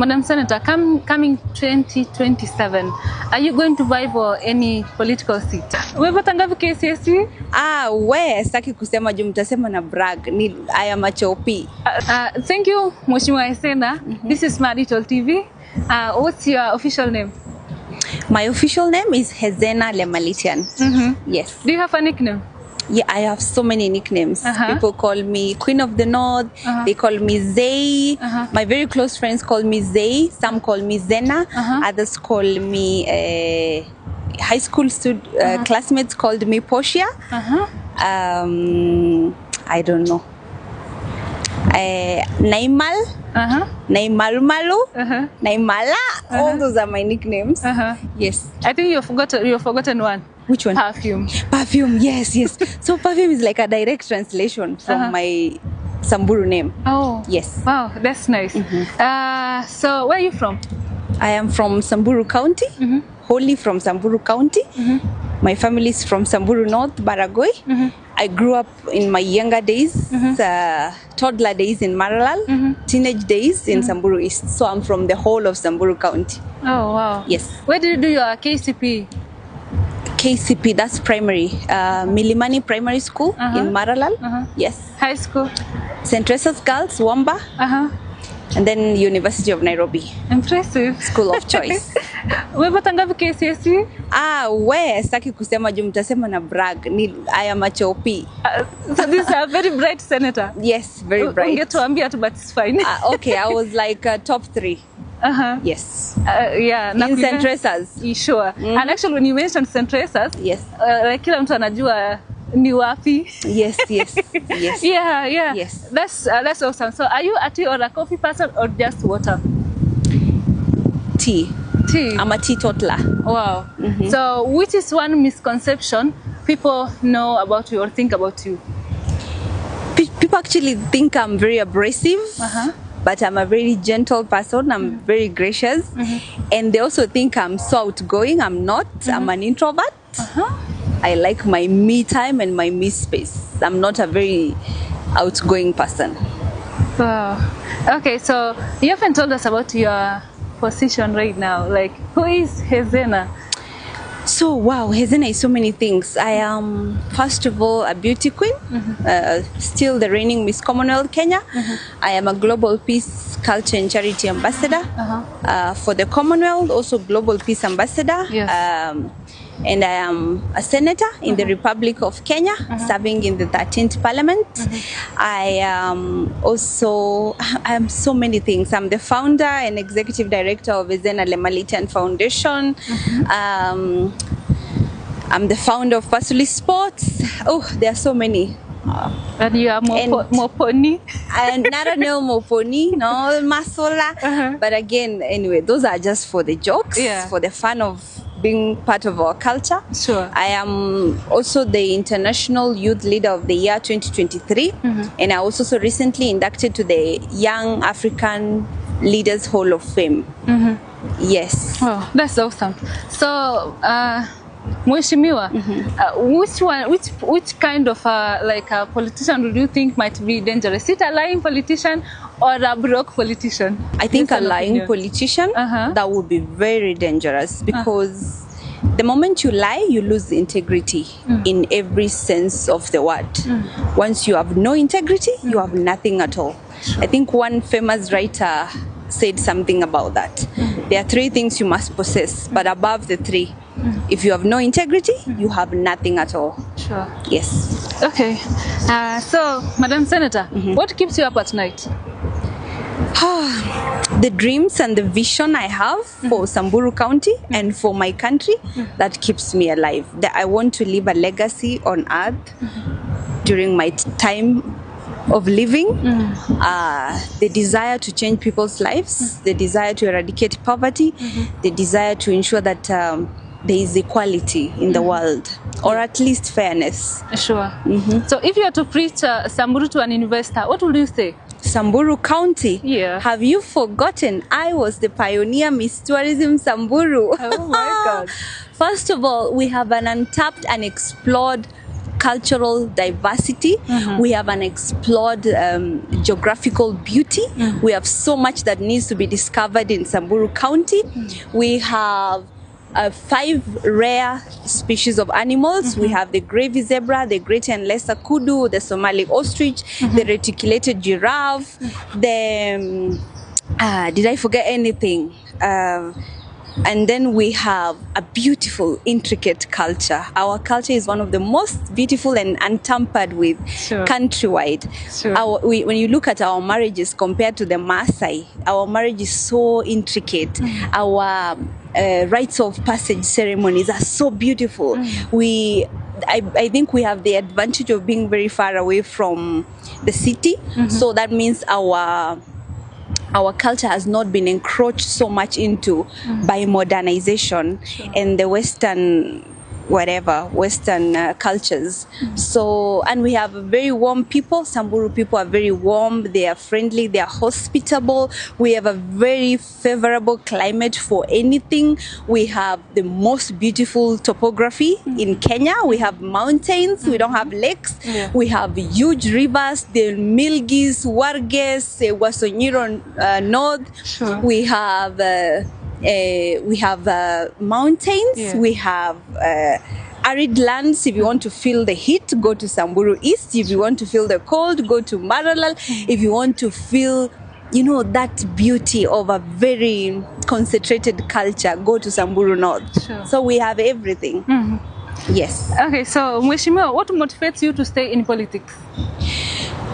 Madam Senator, coming 2027, are you going to vie for any political seat? Umepata ngapi KCSE? Sitaki kusema juu mtasema na brag. I am a chopi. Thank you, Mheshimiwa Esena. This is Marital TV. What's your official name? My official name is Hezena Lemalitian. Yes. Do you have a nickname? Yeah, I have so many nicknames. People call me Queen of the North. They call me Zay. My very close friends call me Zay. Some call me Zena. Others call me high school classmates called me Portia. I don't know. Naimal. Naimarumaru. Naimala. All those are my nicknames. Yes. I think you've forgotten one. Which one? Perfume. Perfume, yes. So Perfume is like a direct translation from my Samburu name. Oh. Yes. Wow, that's nice. So where are you from? I am from Samburu County, wholly from Samburu County. My family is from Samburu North, Baragoi. I grew up in my younger days, toddler days in Maralal, teenage days in Samburu East. So I'm from the whole of Samburu County. Oh, wow. Yes. Where did you do your KCP? KCP, that's primary. Milimani Primary School in Maralal. Yes. High school? St. Teresa's Girls, Wamba. And then University of Nairobi. Impressive. School of choice. Umepata ngapi KCSE? Sitaki kusema juu mtasema na brag. I am a chopi. So this is a very bright senator. Yes, very bright. Ungetuambia tu, but it's fine. Okay, I was like top 3. Yes. Yeah. In St. Teresa's. Sure. And actually when you mentioned St. Teresa's, yes. Like kila mtu anajua ni wapi. Yes. Yeah. Yes. That's awesome. So are you a tea or a coffee person or just water? Tea. I'm a teetotaler. Wow. So which is one misconception people know about you or think about you? People actually think I'm very abrasive. But I'm a very gentle person. I'm very gracious. And they also think I'm so outgoing. I'm not. I'm an introvert. I like my me time and my me space. I'm not a very outgoing person. Wow. Okay, so you haven't told us about your position right now. Like, who is Hezena? So, wow, Hezena is so many things. I am, first of all, a beauty queen, still the reigning Miss Commonwealth Kenya. I am a global peace, culture and charity ambassador for the Commonwealth, also global peace ambassador. Yes. And I am a senator in the Republic of Kenya, serving in the 13th Parliament. I am also, I am so many things. I'm the founder and executive director of Hezena Lemalitian Foundation. I'm the founder of Pasuli Sports. Oh, there are so many. And you are Moponi? And not a no Moponi, no Masola. But again, anyway, those are just for the jokes, for the fun of being part of our culture. Sure. I am also the International Youth Leader of the Year 2023. And I was also recently inducted to the Young African Leaders Hall of Fame. Yes. Oh, that's awesome. So, Mheshimiwa, which kind of like a politician would you think might be dangerous? Is it a lying politician or a broke politician? I think a lying politician, that would be very dangerous because the moment you lie, you lose integrity in every sense of the word. Once you have no integrity, you have nothing at all. I think one famous writer said something about that. There are 3 things you must possess, but above the 3, if you have no integrity, you have nothing at all. Sure. Yes. Okay. So, Madam Senator, what keeps you up at night? The dreams and the vision I have for Samburu County and for my country, that keeps me alive. That I want to leave a legacy on earth during my time of living. The desire to change people's lives, the desire to eradicate poverty, the desire to ensure that there is equality in the world, or at least fairness. Sure. So if you were to preach Samburu to an investor, what would you say? Samburu County? Yeah. Have you forgotten I was the pioneer Miss Tourism Samburu? Oh my God. First of all, we have an untapped and explored cultural diversity. We have an explored geographical beauty. We have so much that needs to be discovered in Samburu County. We have 5 rare species of animals. We have the Gravy zebra, the greater and lesser kudu, the Somali ostrich, the reticulated giraffe, the did I forget anything? And then we have a beautiful, intricate culture. Our culture is one of the most beautiful and untampered with countrywide. When you look at our marriages compared to the Maasai, our marriage is so intricate. Our rites of passage ceremonies are so beautiful. I think we have the advantage of being very far away from the city. So that means our culture has not been encroached so much into by modernization and the Western cultures. So, and we have very warm people. Samburu people are very warm. They are friendly. They are hospitable. We have a very favorable climate for anything. We have the most beautiful topography in Kenya. We have mountains. We don't have lakes. We have huge rivers, the Milgis, Warges, Wasonyiro North. We have mountains. We have arid lands. If you want to feel the heat, go to Samburu East. If you want to feel the cold, go to Maralal. If you want to feel, that beauty of a very concentrated culture, go to Samburu North. So we have everything. Yes. Okay, so Mheshimiwa, what motivates you to stay in politics?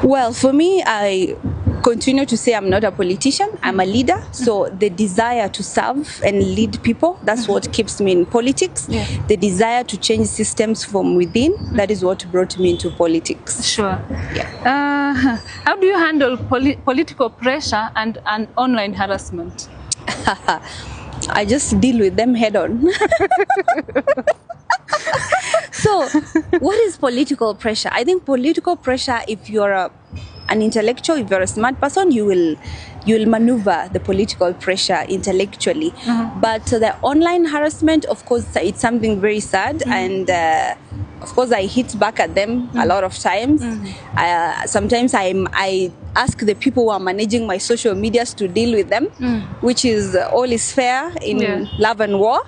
Well, for me, I continue to say I'm not a politician, I'm a leader. So the desire to serve and lead people, that's what keeps me in politics. The desire to change systems from within, that is what brought me into politics. How do you handle political pressure and online harassment? I just deal with them head on. So what is political pressure? I think political pressure, if you're an intellectual, if you're a smart person, you will maneuver the political pressure intellectually. But the online harassment, of course, it's something very sad, and of course I hit back at them a lot of times. Sometimes I ask the people who are managing my social medias to deal with them, which is all is fair in love and war.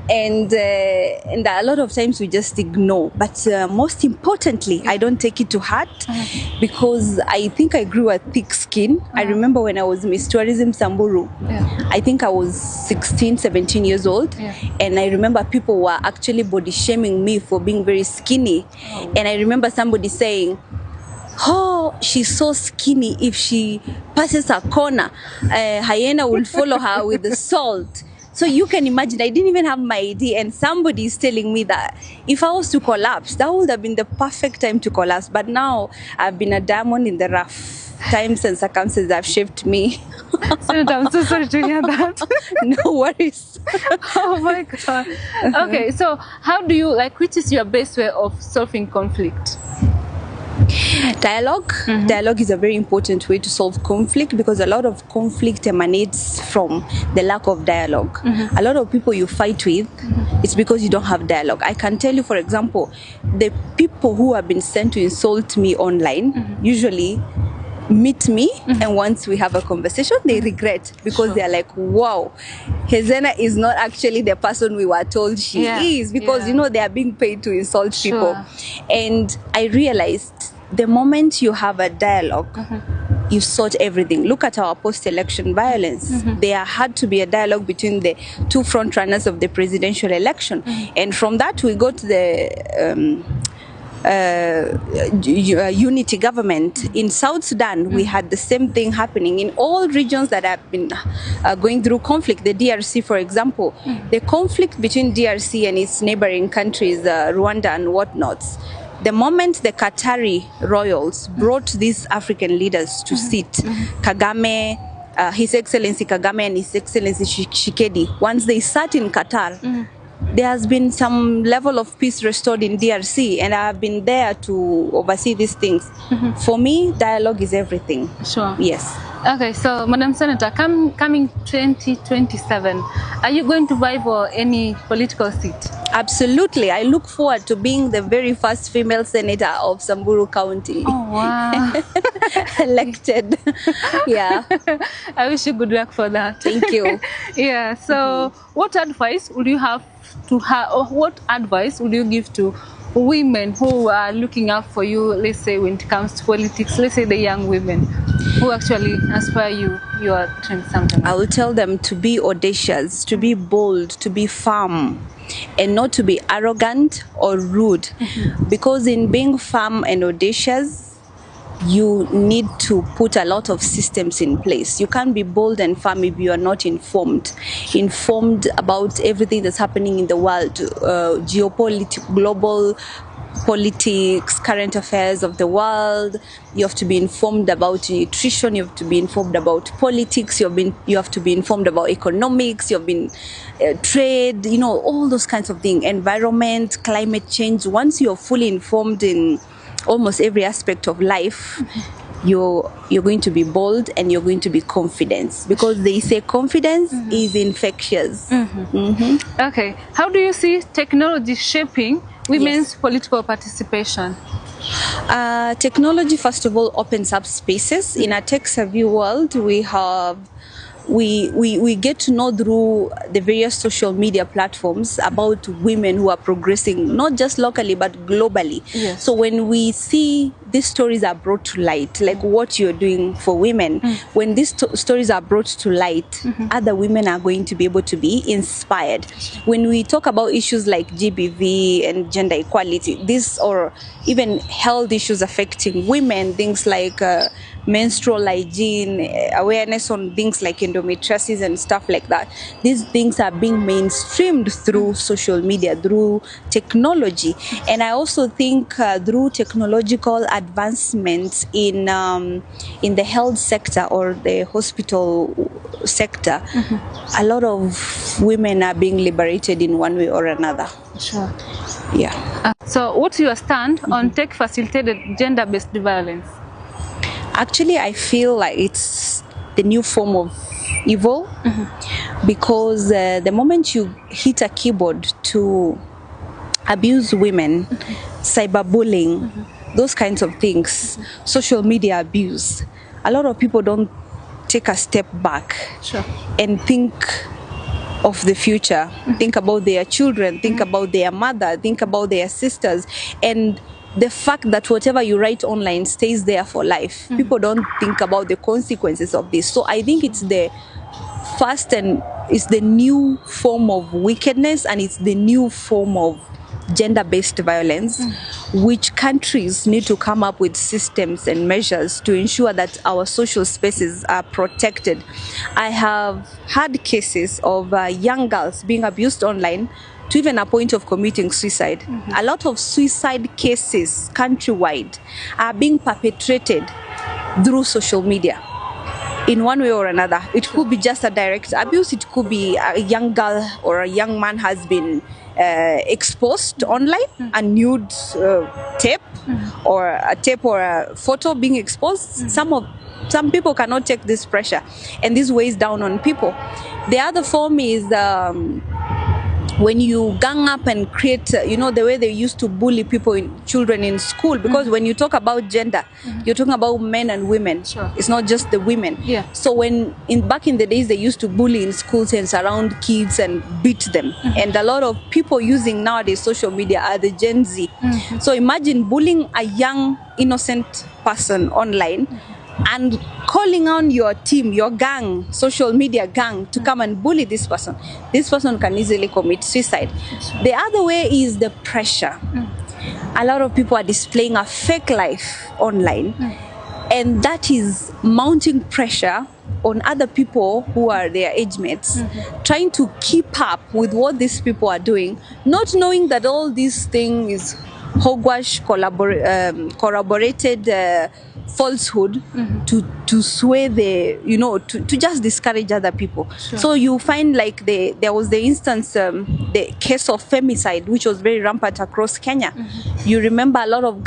And a lot of times we just ignore. But most importantly, I don't take it to heart, because I think I grew a thick skin. I remember when I was Miss Tourism Samburu, I think I was 16, 17 years old. And I remember people were actually body shaming me for being very skinny. And I remember somebody saying, "Oh, she's so skinny. If she passes a corner, hyena will follow her with the salt." So you can imagine, I didn't even have my ID, and somebody is telling me that if I was to collapse, that would have been the perfect time to collapse. But now I've been a diamond in the rough. Times and circumstances have shaped me. Senator, I'm so sorry to hear that. No worries. Oh my God. Okay, so how do you, which is your best way of solving conflict? Dialogue. Dialogue is a very important way to solve conflict, because a lot of conflict emanates from the lack of dialogue. A lot of people you fight with, it's because you don't have dialogue. I can tell you, for example, the people who have been sent to insult me online usually meet me, and once we have a conversation, they regret, because they're like, wow, Hezena is not actually the person we were told she is, because they are being paid to insult people. And I realized the moment you have a dialogue, you sort everything. Look at our post-election violence. There had to be a dialogue between the two front runners of the presidential election. And from that, we go to the unity government. In South Sudan, we had the same thing happening in all regions that have been going through conflict. The DRC, for example, the conflict between DRC and its neighboring countries, Rwanda and whatnots. The moment the Qatari royals brought these African leaders to sit, Kagame, His Excellency Kagame and His Excellency Shikedi, once they sat in Qatar, there has been some level of peace restored in DRC, and I have been there to oversee these things. For me, dialogue is everything. Sure. Yes. Okay, so Madam Senator, coming 2027, are you going to vie for any political seat? Absolutely. I look forward to being the very first female senator of Samburu County. Oh, wow. Elected. Yeah. I wish you good luck for that. Thank you. Yeah, so what advice would you have or what advice would you give to women who are looking up for you, let's say when it comes to politics, let's say the young women who actually aspire you are trying something? I will tell them to be audacious, to be bold, to be firm, and not to be arrogant or rude. Because in being firm and audacious, you need to put a lot of systems in place. You can't be bold and firm if you are not informed about everything that's happening in the world, geopolitics, global politics, current affairs of the world. You have to be informed about nutrition. You have to be informed about politics. You have to be informed about economics. You've been trade. All those kinds of things. Environment, climate change. Once you are fully informed in almost every aspect of life, you're going to be bold and you're going to be confident, because they say confidence is infectious. Okay, how do you see technology shaping women's political participation? Technology, first of all, opens up spaces. In a tech-savvy world, we get to know through the various social media platforms about women who are progressing, not just locally but globally. Yes. So when we see these stories are brought to light, like what you're doing for women, when these stories are brought to light, other women are going to be able to be inspired. When we talk about issues like GBV and gender equality, or even health issues affecting women, things like menstrual hygiene, awareness on things like endometriosis and stuff like that. These things are being mainstreamed through social media, through technology. And I also think through technological advancements in the health sector or the hospital sector, a lot of women are being liberated in one way or another. Sure. Yeah. So what's your stand on tech-facilitated gender-based violence? Actually, I feel like it's the new form of evil, because the moment you hit a keyboard to abuse women, cyberbullying, those kinds of things, social media abuse, a lot of people don't take a step back and think of the future, think about their children, think about their mother, think about their sisters, and the fact that whatever you write online stays there for life. People don't think about the consequences of this. So I think it's the first and it's the new form of wickedness, and it's the new form of gender-based violence, which countries need to come up with systems and measures to ensure that our social spaces are protected. I have had cases of young girls being abused online to even a point of committing suicide. A lot of suicide cases countrywide are being perpetrated through social media in one way or another. It could be just a direct abuse. It could be a young girl or a young man has been exposed online, a nude tape or a photo being exposed. Some people cannot take this pressure, and this weighs down on people. The other form is when you gang up and create, the way they used to bully children in school, because when you talk about gender, you're talking about men and women. Sure. It's not just the women. Yeah. So back in the days, they used to bully in schools and surround kids and beat them. And a lot of people using nowadays social media are the Gen Z. So imagine bullying a young, innocent person online, and calling on your team, your gang, social media gang, to come and bully this person. This person can easily commit suicide. The other way is the pressure. A lot of people are displaying a fake life online, and that is mounting pressure on other people who are their age mates, trying to keep up with what these people are doing, not knowing that all this thing is hogwash corroborated falsehood to sway the, to just discourage other people. Sure. So you find like there was the instance, the case of femicide, which was very rampant across Kenya. You remember a lot of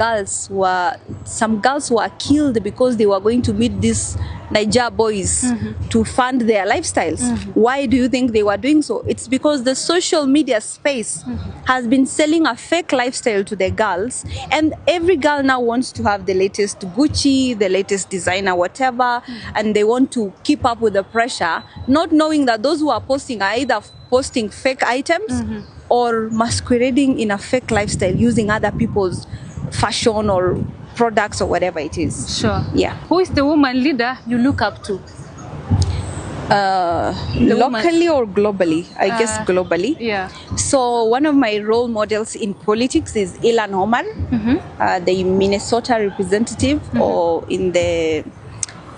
some girls were killed because they were going to meet these Niger boys to fund their lifestyles. Why do you think they were doing so? It's because the social media space has been selling a fake lifestyle to the girls, and every girl now wants to have the latest Gucci, the latest designer, whatever, and they want to keep up with the pressure, not knowing that those who are posting are either posting fake items or masquerading in a fake lifestyle using other people's fashion or products or whatever it is. Sure. Yeah. Who is the woman leader you look up to? Locally or globally? I guess globally. Yeah. So one of my role models in politics is Ilhan Omar, the Minnesota representative, or in the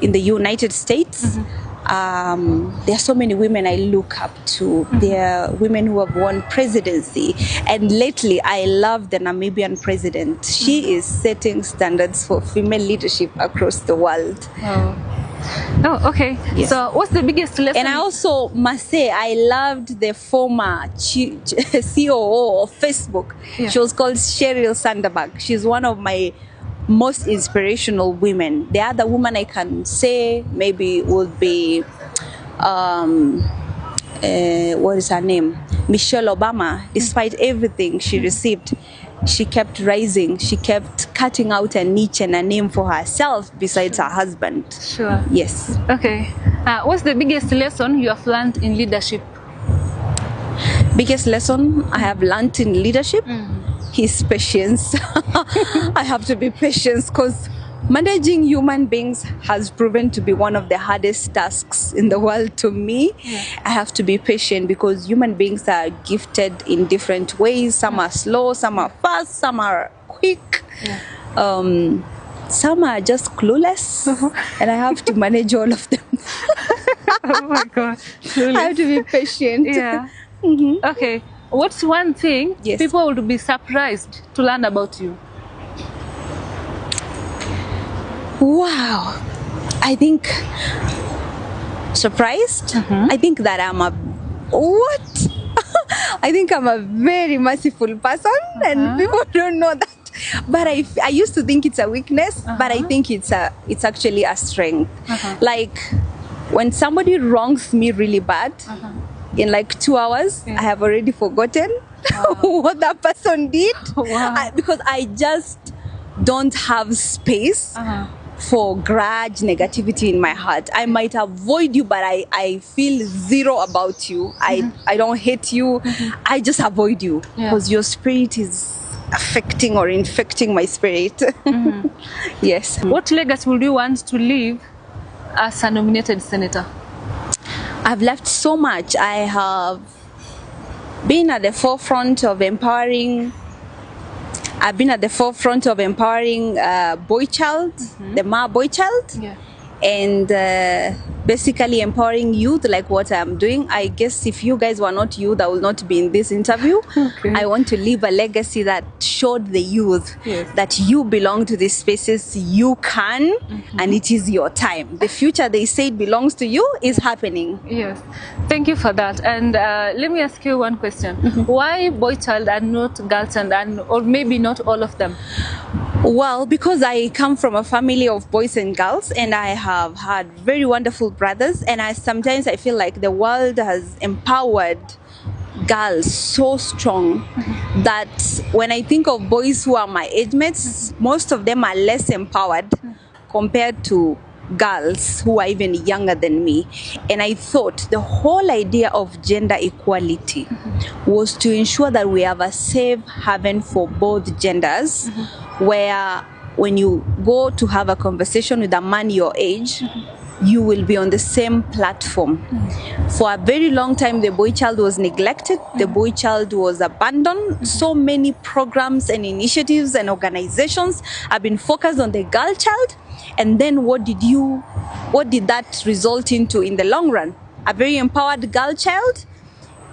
United States. There are so many women I look up to. There are women who have won presidency, and lately I love the Namibian president. She is setting standards for female leadership across the world. Oh, okay. Yes. So what's the biggest lesson? And I also must say I loved the former COO of Facebook. Yeah. She was called Sheryl Sandberg. She's one of my most inspirational women. The other woman I can say maybe would be what is her name? Michelle Obama. Despite everything she received, she kept rising. She kept cutting out a niche and a name for herself besides her husband. Sure. Yes. Okay. What's the biggest lesson you have learned in leadership? Biggest lesson I have learned in leadership is patience. I have to be patient because managing human beings has proven to be one of the hardest tasks in the world to me. I have to be patient because human beings are gifted in different ways. Some are slow, some are fast, some are quick. Some are just clueless, and I have to manage all of them. Oh my God. I have to be patient. Yeah. Okay. What's one thing people would be surprised to learn about you? Wow. I think surprised. I think that I'm I think I'm a very merciful person, and people don't know that. But I used to think it's a weakness, but I think it's actually a strength. Like when somebody wrongs me really bad, in like 2 hours, I have already forgotten what that person did. Because I just don't have space for grudge, negativity in my heart. I might avoid you, but I feel zero about you. I don't hate you. I just avoid you because your spirit is affecting or infecting my spirit. Yes. What legacy would you want to leave as a nominated senator? I've left so much. I have been at the forefront of empowering. I've been at the forefront of empowering boy child, the Ma boy child, and basically empowering youth like what I'm doing. I guess if you guys were not youth, I will not be in this interview. I want to leave a legacy that showed the youth that you belong to these spaces, you can, and it is your time. The future they said belongs to you is happening. Yes, thank you for that. And let me ask you one question. Why boy child and not girl child, or maybe not all of them? Well, because I come from a family of boys and girls, and I have had very wonderful brothers, and sometimes I feel like the world has empowered girls so strong that when I think of boys who are my age mates, most of them are less empowered compared to girls who are even younger than me. And I thought the whole idea of gender equality was to ensure that we have a safe haven for both genders, where when you go to have a conversation with a man your age, you will be on the same platform. For a very long time, the boy child was neglected. The boy child was abandoned. So many programs and initiatives and organizations have been focused on the girl child. And then what did that result into in the long run? A very empowered girl child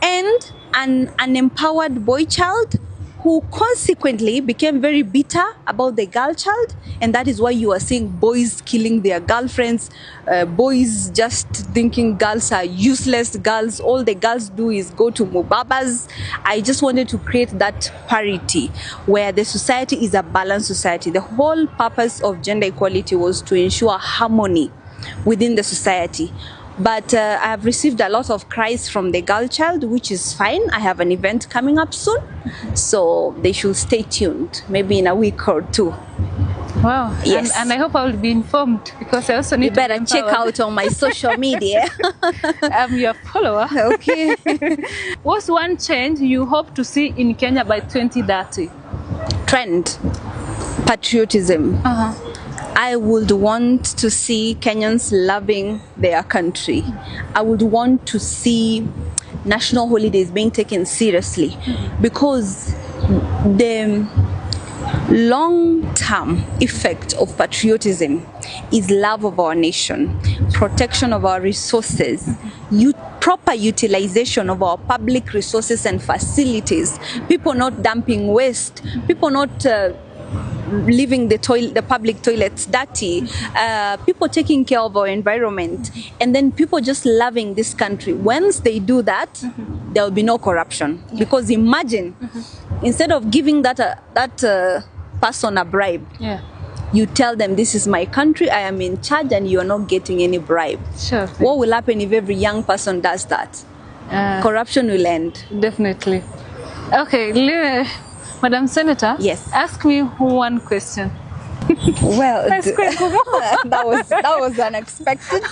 and an empowered boy child who consequently became very bitter about the girl child, and that is why you are seeing boys killing their girlfriends, boys just thinking girls are useless girls, all the girls do is go to mubabas. I just wanted to create that parity where the society is a balanced society. The whole purpose of gender equality was to ensure harmony within the society. But I have received a lot of cries from the girl child, which is fine. I have an event coming up soon, so they should stay tuned, maybe in a week or two. Wow. Yes. And I hope I will be informed, because I also need You better check out on my social media. I'm your follower. Okay. What's one change you hope to see in Kenya by 2030? Trend, patriotism. Uh-huh. I would want to see Kenyans loving their country. I would want to see national holidays being taken seriously, because the long-term effect of patriotism is love of our nation, protection of our resources, proper utilization of our public resources and facilities, people not dumping waste, people not leaving the public toilets dirty, people taking care of our environment, and then people just loving this country. Once they do that, there will be no corruption. Because imagine, instead of giving that person a bribe, you tell them, this is my country, I am in charge, and you are not getting any bribe. Sure. What will happen if every young person does that? Corruption will end. Definitely. Okay, Madam Senator, yes, ask me one question. Well, Nice that was unexpected.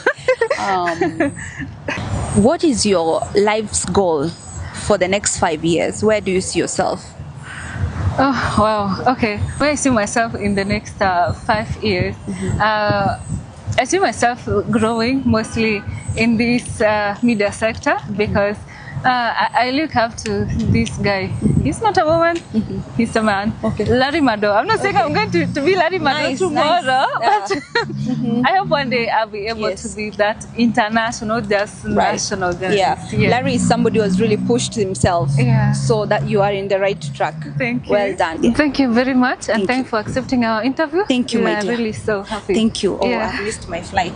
What is your life's goal for the next 5 years? Where do you see yourself? Oh, wow. Okay. Where I see myself in the next 5 years? I see myself growing mostly in this media sector, because I look up to this guy. He's not a woman, he's a man. Okay. Larry Madowo. I'm not saying I'm going to be Larry Madowo tomorrow, but I hope one day I'll be able to be that international, just national. Just, Larry is somebody who has really pushed himself, so that you are in the right track. Thank you. Well done. Thank you very much, and thanks for accepting our interview. Thank you, my dear. I'm really so happy. Thank you. Oh, I missed my flight.